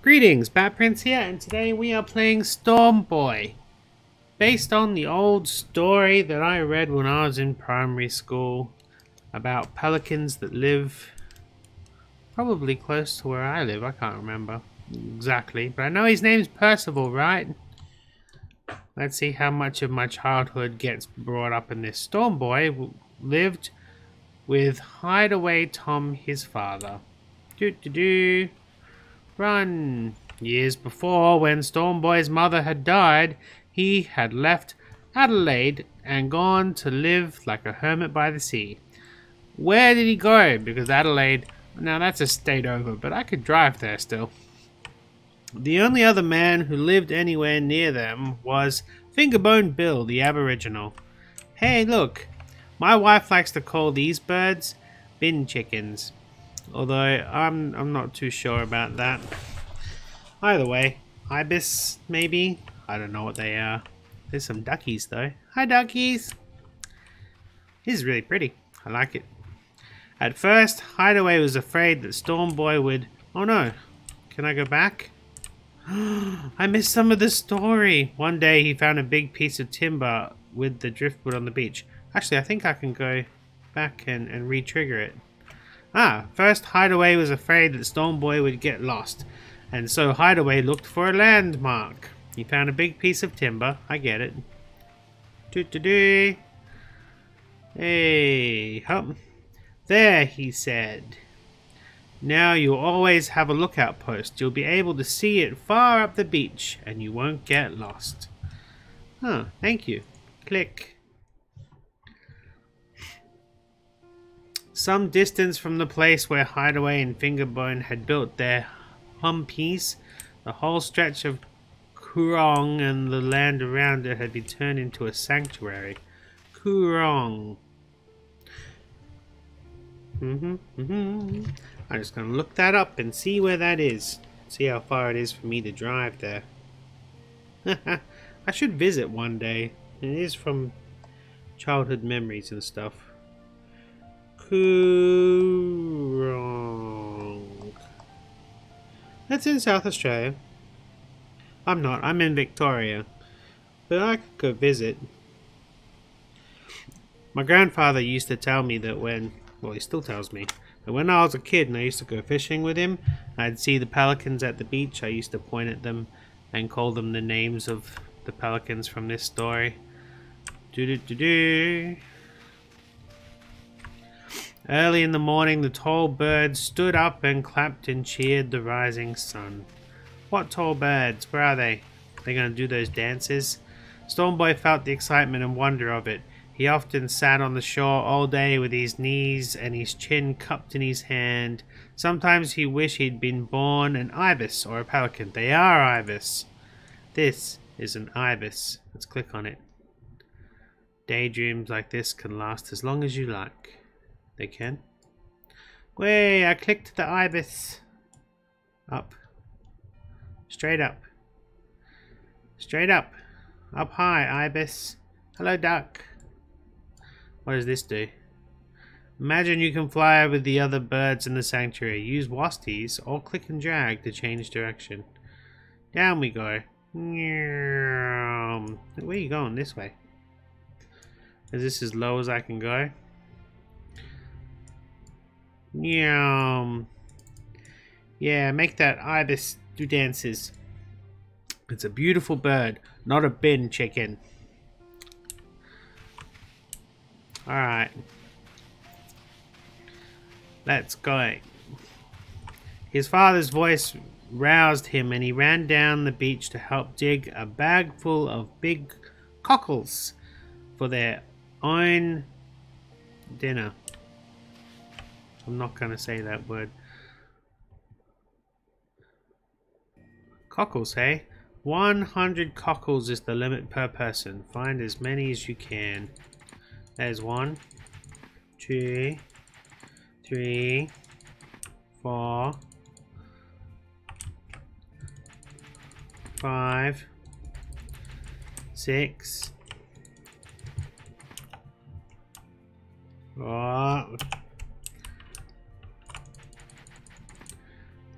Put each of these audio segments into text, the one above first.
Greetings, Batprince here, and today we are playing Storm Boy. Based on the old story that I read when I was in primary school about pelicans that live probably close to where I live. I can't remember exactly, but I know his name's Percival, right? Let's see how much of my childhood gets brought up in this. Storm Boy lived with Hideaway Tom, his father. Doo-doo-doo. Run! Years before, when Storm Boy's mother had died, he had left Adelaide and gone to live like a hermit by the sea. Where did he go? Because Adelaide, now that's a state over, but I could drive there still. The only other man who lived anywhere near them was Fingerbone Bill, the Aboriginal. Hey, look, my wife likes to call these birds bin chickens. Although I'm not too sure about that. Either way, ibis maybe? I don't know what they are. There's some duckies though. Hi duckies! This is really pretty. I like it. At first, Hideaway was afraid that Storm Boy would... Oh no. Can I go back? I missed some of the story. One day he found a big piece of timber with the driftwood on the beach. Actually, I think I can go back and re-trigger it. First Hideaway was afraid that Storm Boy would get lost, and so Hideaway looked for a landmark. He found a big piece of timber. I get it. Doo-doo-doo. Hey, hop. There, he said. Now you'll always have a lookout post. You'll be able to see it far up the beach, and you won't get lost. Thank you. Click. Some distance from the place where Hideaway and Fingerbone had built their humpies, the whole stretch of Coorong and the land around it had been turned into a sanctuary. Coorong. I'm just going to look that up and see where that is. See how far it is for me to drive there. I should visit one day. It is from childhood memories and stuff. Coorong. That's in South Australia. I'm not. I'm in Victoria. But I could go visit. My grandfather used to tell me that when... Well, he still tells me. But when I was a kid and I used to go fishing with him, I'd see the pelicans at the beach. I used to point at them and call them the names of the pelicans from this story. Do-do-do-do. Early in the morning, the tall birds stood up and clapped and cheered the rising sun. What tall birds? Where are they? They're going to do those dances? Storm Boy felt the excitement and wonder of it. He often sat on the shore all day with his knees and his chin cupped in his hand. Sometimes he wished he'd been born an ibis or a pelican. They are ibis. This is an ibis. Let's click on it. Daydreams like this can last as long as you like. They can. Way, I clicked the ibis. Up. Straight up. Straight up. Up high, ibis. Hello, duck. What does this do? Imagine you can fly over the other birds in the sanctuary. Use wasties or click and drag to change direction. Down we go. Where are you going? This way. Is this as low as I can go? Yeah, make that ibis do dances. It's a beautiful bird, not a bin chicken. Alright. Let's go. His father's voice roused him and he ran down the beach to help dig a bag full of big cockles for their own dinner. I'm not going to say that word. Cockles, hey? 100 cockles is the limit per person. Find as many as you can. There's 1, 2, 3, 4, 5, 6. Oh.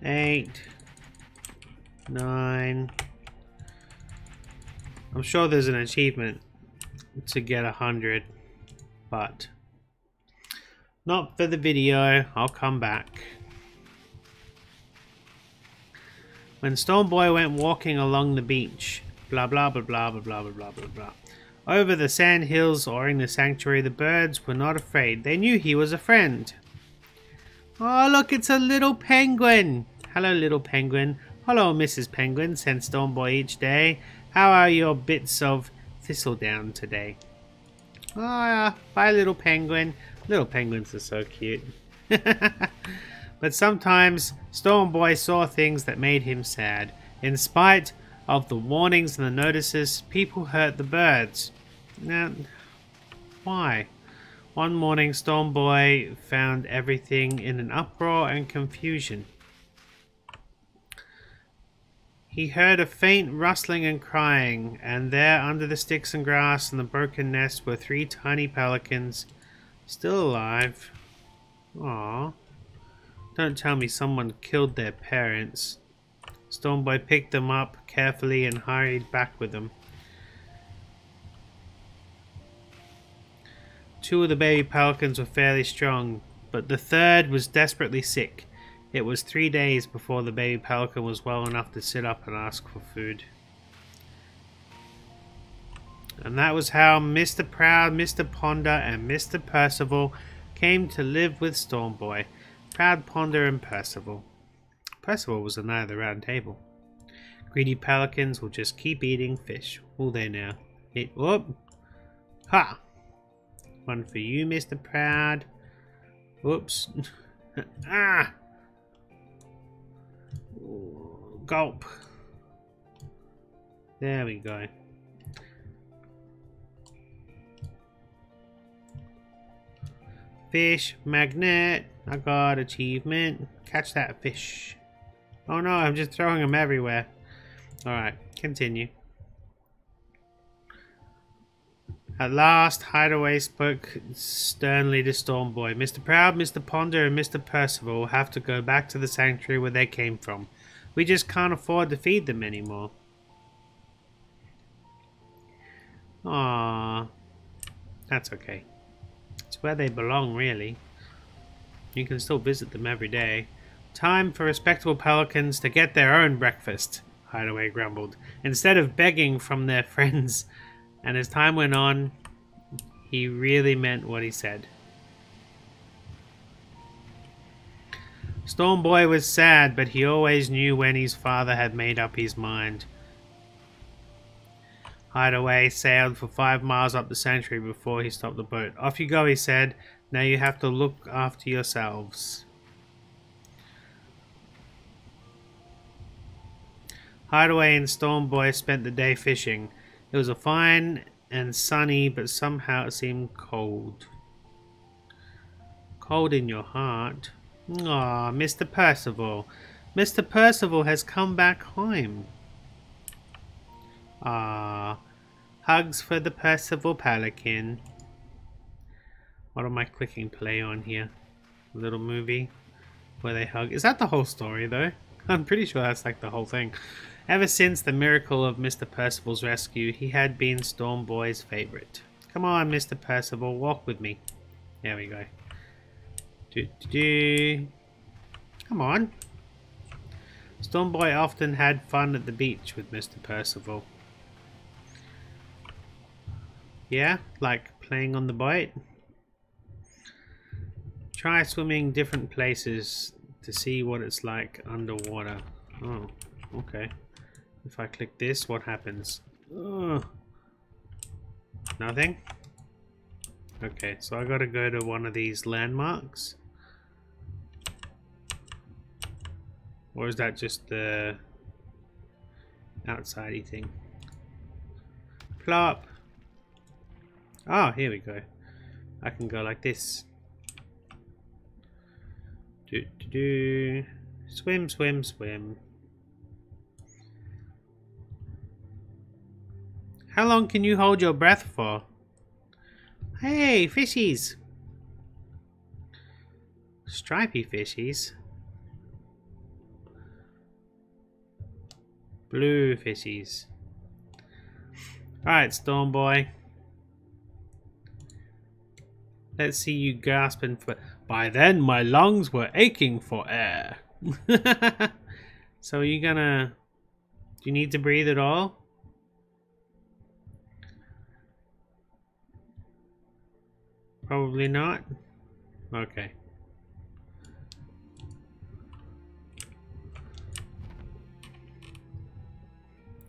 8, 9. I'm sure there's an achievement to get 100, but not for the video. I'll come back. When Stormboy went walking along the beach, blah blah blah blah blah blah blah blah blah. Over the sand hills or in the sanctuary, the birds were not afraid. They knew he was a friend. Oh, look, it's a little penguin. Hello, little penguin. Hello, Mrs. Penguin, sent Stormboy each day. How are your bits of thistledown today? Ah, bye, little penguin. Little penguins are so cute. But sometimes Stormboy saw things that made him sad. In spite of the warnings and the notices, people hurt the birds. Now, why? One morning, Stormboy found everything in an uproar and confusion. He heard a faint rustling and crying, and there, under the sticks and grass and the broken nest, were 3 tiny pelicans, still alive. Aww. Don't tell me someone killed their parents. Stormboy picked them up carefully and hurried back with them. 2 of the baby pelicans were fairly strong, but the 3rd was desperately sick. It was 3 days before the baby pelican was well enough to sit up and ask for food. And that was how Mr. Proud, Mr. Ponder, and Mr. Percival came to live with Stormboy. Proud, Ponder, and Percival. Percival was the knight of the round table. Greedy pelicans will just keep eating fish, will they now? Whoop! Ha! One for you, Mr. Proud. Whoops. Ah! Gulp. There we go. Fish magnet. I got achievement. Catch that fish. Oh no, I'm just throwing them everywhere. Alright, continue. At last, Hideaway spoke sternly to Stormboy. Mr. Proud, Mr. Ponder, and Mr. Percival have to go back to the sanctuary where they came from. We just can't afford to feed them anymore. Aww. That's okay. It's where they belong, really. You can still visit them every day. Time for respectable pelicans to get their own breakfast, Hideaway grumbled, instead of begging from their friends. And as time went on, he really meant what he said. Stormboy was sad, but he always knew when his father had made up his mind. Hideaway sailed for 5 miles up the sanctuary before he stopped the boat. Off you go, he said. Now you have to look after yourselves. Hideaway and Stormboy spent the day fishing. It was a fine and sunny, but somehow it seemed cold. Cold in your heart. Aw, Mr. Percival. Mr. Percival has come back home. Ah, hugs for the Percival Pelican. What am I clicking play on here? A little movie where they hug. Is that the whole story though? I'm pretty sure that's like the whole thing. Ever since the miracle of Mr. Percival's rescue, he had been Stormboy's favorite. Come on, Mr. Percival, walk with me. There we go. Come on. Stormboy often had fun at the beach with Mr. Percival. Yeah, like playing on the boat. Try swimming different places to see what it's like underwater. Oh, okay. If I click this, what happens? Ugh. Nothing? Okay, so I gotta go to one of these landmarks. Or is that just the outside-y thing? Plop! Oh, here we go. I can go like this. Swim, swim, swim. How long can you hold your breath for? Hey, fishies! Stripy fishies. Blue fishies. Alright, Storm Boy. Let's see you gasping for... By then, my lungs were aching for air. So are you gonna... Do you need to breathe at all? Probably not. Okay.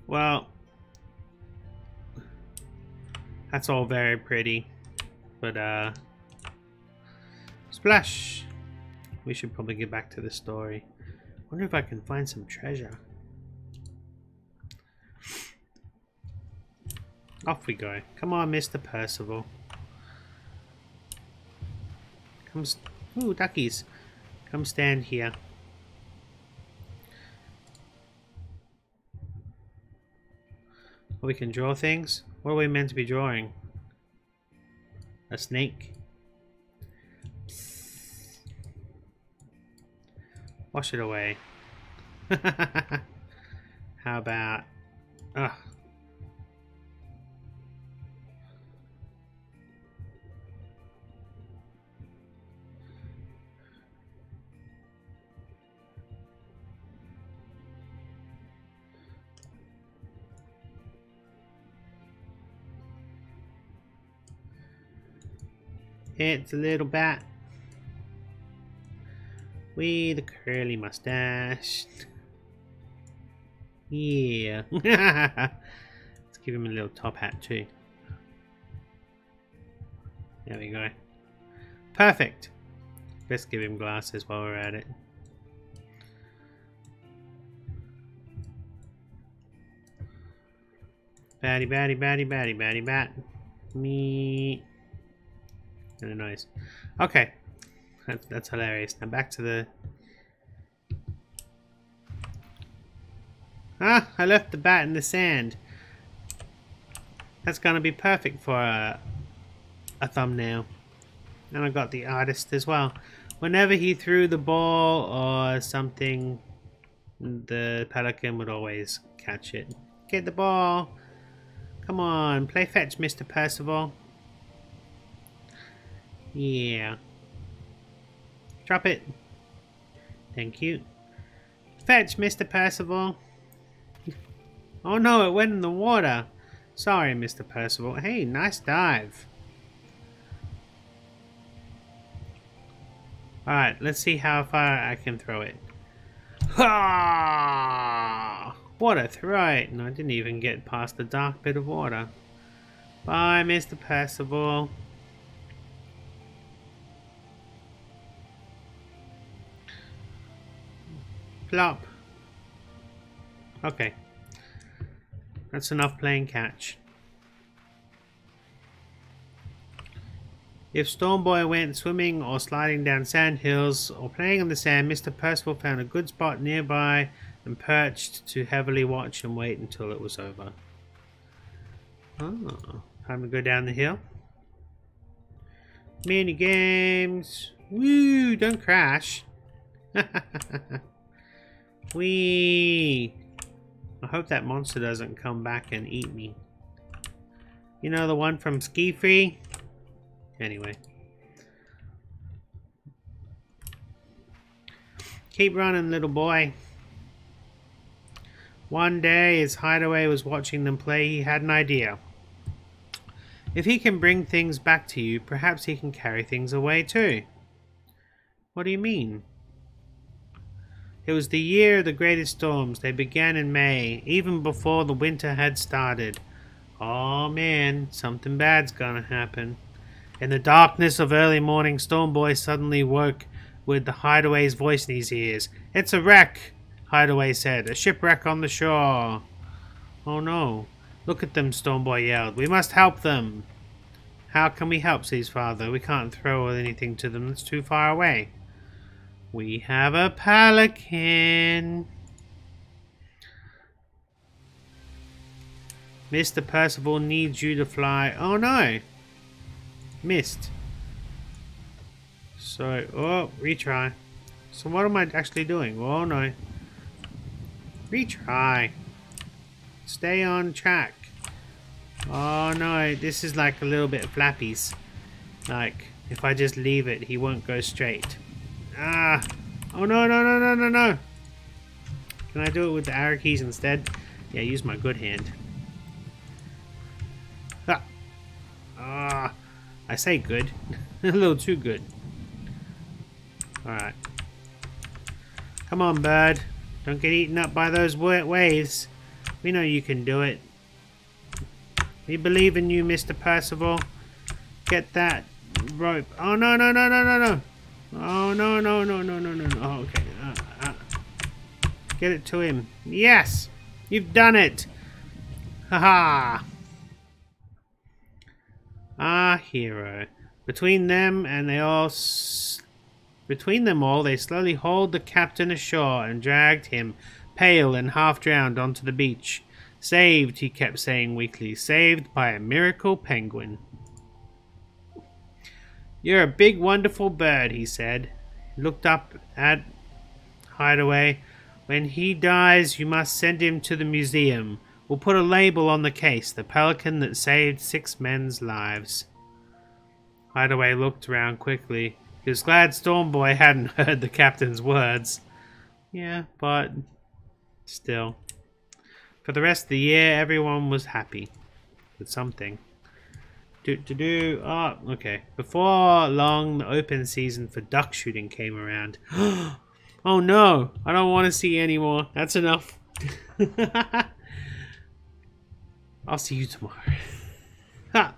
Well, that's all very pretty, but splash! We should probably get back to the story. Wonder if I can find some treasure. Off we go. Come on, Mr. Percival. Come, ooh, duckies. Come stand here. Oh, we can draw things? What are we meant to be drawing? A snake? Wash it away. How about... Ugh. It's a little bat. With a curly mustache. Yeah. Let's give him a little top hat too. There we go. Perfect. Let's give him glasses while we're at it. Batty, batty, batty, batty, batty, bat. Me. Really nice. Okay. That's hilarious. Now back to the... Ah! I left the bat in the sand. That's gonna be perfect for a thumbnail. And I got the artist as well. Whenever he threw the ball or something, the Pelican would always catch it. Get the ball! Come on, play fetch, Mr. Percival. Yeah. Drop it. Thank you. Fetch, Mr. Percival. Oh no, it went in the water. Sorry, Mr. Percival. Hey, nice dive. Alright, let's see how far I can throw it. Ha! What a throw! No, I didn't even get past the dark bit of water. Bye, Mr. Percival. Plop. Okay. That's enough playing catch. If Stormboy went swimming or sliding down sand hills or playing on the sand, Mr. Percival found a good spot nearby and perched to heavily watch and wait until it was over. Oh, time to go down the hill. Mini games. Woo! Don't crash. Whee! I hope that monster doesn't come back and eat me. You know, the one from Ski Free? Anyway. Keep running, little boy. One day, as Hideaway was watching them play, he had an idea. If he can bring things back to you, perhaps he can carry things away too. What do you mean? It was the year of the greatest storms. They began in May, even before the winter had started. Oh man, something bad's gonna happen. In the darkness of early morning, Stormboy suddenly woke with the Hideaway's voice in his ears. "It's a wreck," Hideaway said. "A shipwreck on the shore." "Oh no. Look at them," Stormboy yelled. "We must help them." "How can we help?" says Father. "We can't throw anything to them. It's too far away." "We have a Pelican." "Mr. Percival needs you to fly." "Oh no." Missed. So, oh, retry. So what am I actually doing? Oh no. Retry. Stay on track. Oh no, this is like a little bit of flappies. Like, if I just leave it, he won't go straight. Ah! Oh no, no, no, no, no, no! Can I do it with the arrow keys instead? Yeah, use my good hand. Ah! Ah! I say good. A little too good. Alright. Come on, bird. Don't get eaten up by those waves. We know you can do it. We believe in you, Mr. Percival. Get that rope. Oh, no, no, no, no, no, no. Oh, no, no, no, no, no, no, no. Oh, okay. Get it to him. Yes! You've done it! Haha! Our hero. Between them all, they slowly hauled the captain ashore and dragged him, pale and half-drowned, onto the beach. Saved, he kept saying weakly. Saved by a miracle penguin. You're a big, wonderful bird, he said. He looked up at Hideaway. When he dies, you must send him to the museum. We'll put a label on the case. The pelican that saved 6 men's lives. Hideaway looked around quickly. He was glad Stormboy hadn't heard the captain's words. Yeah, but still. For the rest of the year, everyone was happy with something. Oh, okay. Before long, the open season for duck shooting came around. Oh no! I don't want to see any more. That's enough. I'll see you tomorrow. Ha!